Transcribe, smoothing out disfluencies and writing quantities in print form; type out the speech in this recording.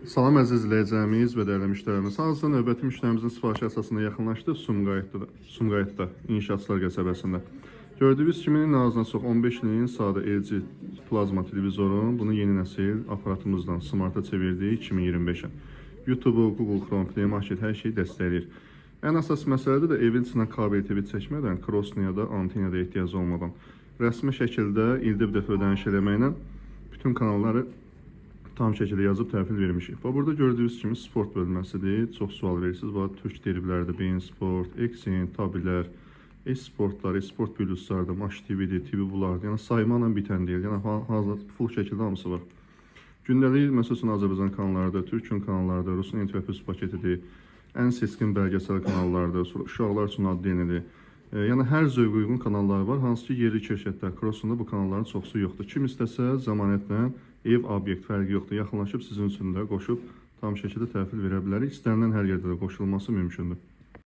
Salam əziz izləyəcəyimiz və dəyərli müştərimiz. Hazırda növbəti müştərimizin sifarişi əsasında yaxınlaşdı Sumqayıtda, İnşaatçılar qəsəbəsində. Gördüyünüz kimi nazına çox 15 ilin sadə LG plazma televizorun bunu yeni nəsil aparatımızdan smarta çevirdiyi 2025-ə. YouTube, Google Chrome, Play Market hər şeyi dəstəkləyir. Ən əsas məsələdə də evin içindən kabel TV çəkmədən, Crossnaya da, antenaya da ehtiyac olmadan rəsmi şəkildə ildə bir dəfə ödəniş eləməklə bütün kanalları tam şəkildə yazıb təhvil vermişik. Burada gördüyünüz kimi sport bölməsidir. Çox sual verirsiniz. Bu türk derbilərdə Bein Sport, Exin, Tabilər, Esportlar, Esport Pluslardır, Maç TV'dir, TV Bulardır. Yəni saymanla bitən deyil. Yəni hazır full şəkildə hamısı var. Gündəlik məsələn Azərbaycan kanallarında, Türkün kanallarında, Rusun interfaks paketidir. Ən seçkin bəlgesel kanallardır. Uşaqlar üçün adlı yenidir. Yəni hər zövq uyğun kanallar var. Hansı ki yerli şirkətlər Crossunda bu kanalların çoxsu yoxdur. Kim istəsə zəmanətlə ev, obyekt fərqi yoxdur. Yaxınlaşıb sizin üçün də qoşub tam şəkildə təhvil verə bilərik. İstənilən hər yerdə də qoşulması mümkündür.